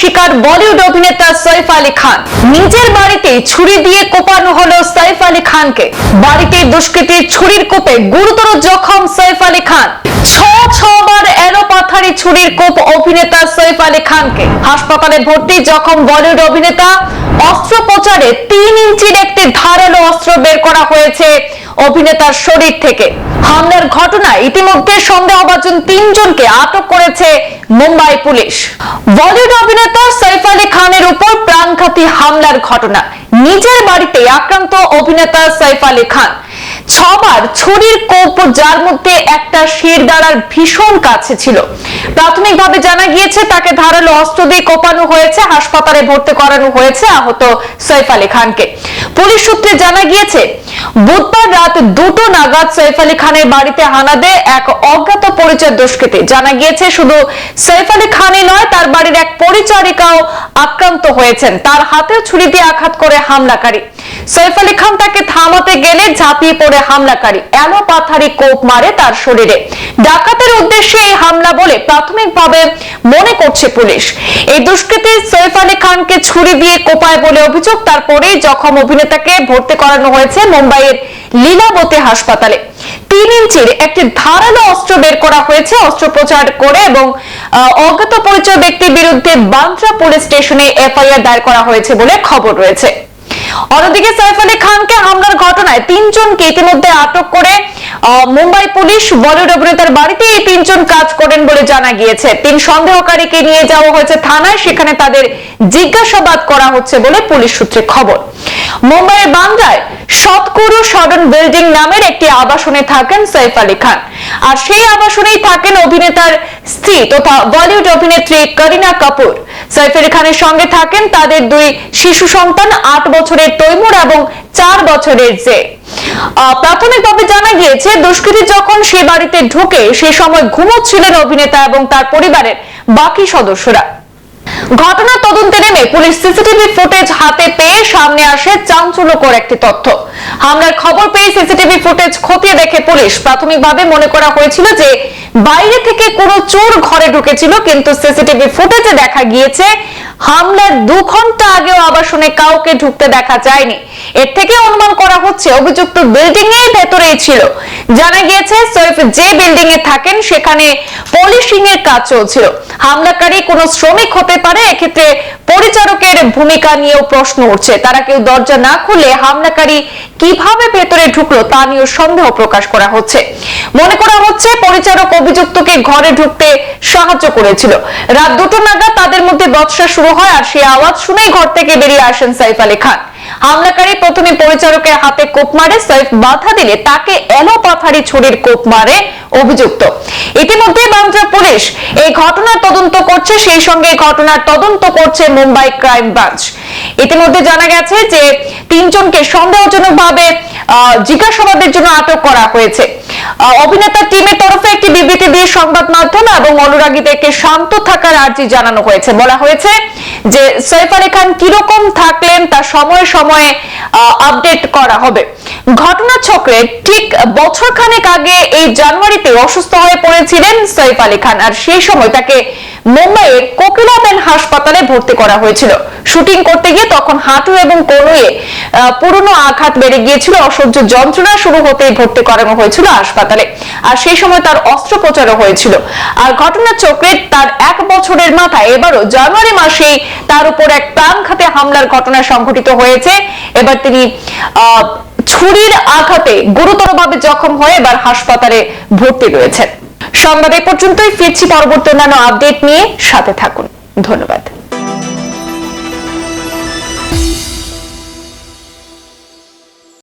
শিকার বলিউড অভিনেতা সৈফ আলী খান। নিজের বাড়িতে ছুরি দিয়ে কোপানো হলো সৈফ আলী খানকে। বাড়িতে দুষ্কৃতীর ছুরির কোপে গুরুতর জখম সৈফ আলী খান। ছবার এলোপাথারি ছুরির কোপ অভিনেতা সৈফ আলী খানকে। হাসপাতালে ভর্তি জখম বলিউড অভিনেতা। অস্ত্রোপচারে 3 ইঞ্চির একটি ধারালো অস্ত্র বের করা হয়েছে অভিনেতার শরীর থেকে। হামলার ঘটনায় ইতিমধ্যে সন্দেহভাজন 3 জনকে আটক করেছে মুম্বাই পুলিশ। বলিউড অভিনেতা সৈফ আলী খানের উপর প্রাণঘাতী হামলার ঘটনা। নিজের বাড়িতে আক্রান্ত অভিনেতা সৈফ আলী খান। 6বার ছুরির কোপ, যার মধ্যে একটা শিরদাঁড়ার ভীষণ কাছে ছিল। প্রাথমিকভাবে জানা গিয়েছে তাকে ধারালো অস্ত্র দিয়ে কোপানো হয়েছে। হাসপাতালে ভর্তি করানো হয়েছে আহত সৈফ আলী খানকে। পুলিশ সূত্রে জানা গিয়েছে বুধবার রাত 2টো নাগাদ সৈফ আলী খানের বাড়িতে হানা দেয় এক অজ্ঞাত পরিচয় দুষ্কৃতী। জানা গিয়েছে শুধু সৈফ আলী খানই নয়, তার বাড়ির এক পরিচারিকাও আক্রান্ত হয়েছেন। তার হাতেও ছুরি দিয়ে আঘাত করে হামলাকারী। সৈফ আলী খান তাকে থামাতে গেলে ঝাঁপিয়ে পড়ে হামলাকারী এলোপাথারি কোপ মারে তার শরীরে। ডাকাতের উদ্দেশ্যে এই হামলা বলে প্রাথমিকভাবে মনে করছে পুলিশ। এই দুষ্কৃতী সৈফ আলী খানকে ছুরি দিয়ে কোপায় বলে অভিযোগ। তারপরেই জখম অভিনেতাকে ভর্তি করানো হয়েছে মুম্বাইয়ের লীলাবতী হাসপাতালে। 3 ইঞ্চির একটি ধারালো অস্ত্র বের করা হয়েছে। অস্ত্রোপচার করে এবং অজ্ঞাত পরিচয় ব্যক্তির বিরুদ্ধে বান্দ্রা পুলিশ স্টেশনে এফআইআর দায়ের করা হয়েছে বলে খবর রয়েছে। অন্যদিকে সৈফ আলী খানকে হামলার ঘটনায় 3 জনকে ইতিমধ্যে আটক করে মুম্বাই পুলিশ। বলিউড অভিনেতার বাড়িতে এই 3 জন কাজ করেন বলে জানা গিয়েছে। 3 সন্দেহকারীকে নিয়ে যাওয়া হয়েছে থানায়। সেখানে তাদের জিজ্ঞাসাবাদ করা হচ্ছে বলে পুলিশ সূত্রে খবর। মুম্বাইয়ের বান্দ্রায় সৎগুরু সদন বিল্ডিং নামের একটি আবাসনে থাকেন সৈফ আলী খান। আর সেই আবাসনেই থাকেন অভিনেতার স্ত্রী তথা বলিউড অভিনেত্রী করিনা কাপুর। সৈফ আলী খানের সঙ্গে থাকেন তাদের 2 শিশু সন্তান, 8 বছরের তৈমুর এবং 4 বছরের জে। প্রাথমিকভাবে জানা গিয়েছে দুষ্কৃতী যখন সে বাড়িতে ঢুকে সে সময় ঘুমোচ্ছিলেন অভিনেতা এবং তার পরিবারের বাকি সদস্যরা। ঘটনার তদন্তে নেমে পুলিশ সিসিটিভি ফুটেজ হাতে পেয়ে সামনে আসে চাঞ্চল্যকর একটি তথ্য। হামলার খবর পেয়ে সিসিটিভি ফুটেজ খতিয়ে দেখে পুলিশ। প্রাথমিকভাবে মনে করা হয়েছিল যে বাইরে থেকে কোনো চোর ঘরে ঢুকেছিল, কিন্তু সিসিটিভি ফুটেজে দেখা গিয়েছে হামলার 2 ঘন্টা আগেও আবাসনে কাউকে ঢুকতে দেখা যায়নি। এর থেকে অনুমান করা হচ্ছে অভিযুক্ত বিল্ডিং এর ভেতরেই ছিল। জানা গিয়েছে সৈফ যে বিল্ডিং এ থাকেন সেখানে পলিশিং এর কাজ চলছিল। হামলাকারী কোনো শ্রমিক হতে পারে। এক্ষেত্রে পরিচারকের ভূমিকা নিয়েও প্রশ্ন উঠছে। তারা কেউ দরজা না খুলে হামলাকারী কিভাবে ভেতরে ঢুকলো তা নিয়েও সন্দেহ প্রকাশ করা হচ্ছে। মনে করা হচ্ছে পরিচারক অভিযুক্তকে ঘরে ঢুকতে সাহায্য করেছিল। রাত 2টো নাগাদ তাদের মধ্যে বচসা শুরু হয় আর সেই আওয়াজ শুনেই ঘর থেকে বেরিয়ে আসেন সৈফ আলী খান। হামলাকারী প্রথমে পরিচারকের হাতে কোপ মারে। সৈফ বাধা দিলে তাকে এলোপাথারি ছুরির কোপ মারে অভিযুক্ত। ইতিমধ্যে বান্দ্রা পুলিশ এই ঘটনার তদন্ত করছে। সেই সঙ্গে এই ঘটনার তদন্ত করছে মুম্বাই ক্রাইম ব্রাঞ্চ। ইতিমধ্যে জানা গেছে যে 3 জনকে সন্দেহজনকভাবে জিজ্ঞাসাবাদের জন্য আটক করা হয়েছে। অভিনেতা টিমের তরফে একটি বিবৃতি দিয়ে সংবাদ মাধ্যম এবং অনুরাগীদেরকে শান্ত থাকার আর্জি জানানো হয়েছে। বলা হয়েছে যে সৈফ আলী খান কিরকম থাকলেন তা সময়ে সময়ে আপডেট করা হবে। ঘটনা চক্রে ঠিক বছরখানেক আগে এই জানুয়ারিতে অসুস্থ হয়ে পড়েছিলেন সৈফ আলী খান। আর সেই সময় তাকে মুম্বাইয়ের কোকিলাবেন হাসপাতালে ভর্তি করা হয়েছিল। শুটিং করতে গিয়ে তখন হাঁটু এবং কোমরে পুরনো আঘাত বেড়ে গিয়েছিল। অসহ্য যন্ত্রণা শুরু হতেই ভর্তি করানো হয়েছিল হাসপাতালে। আর সেই সময় তার অস্ত্রোপচারও হয়েছিল। আর ঘটনার চক্রে তার 1 বছরের মাথায় এবারও জানুয়ারি মাসেই তার উপর এক প্রাণঘাতী হামলার ঘটনা সংঘটিত হয়েছে। এবার তিনি ছুরির আঘাতে গুরুতরভাবে জখম হয়ে এবার হাসপাতালে ভর্তি রয়েছেন। সংবাদ এই পর্যন্তই। ফিরছি পরবর্তী অন্যান্য আপডেট নিয়ে। সাথে থাকুন। ধন্যবাদ।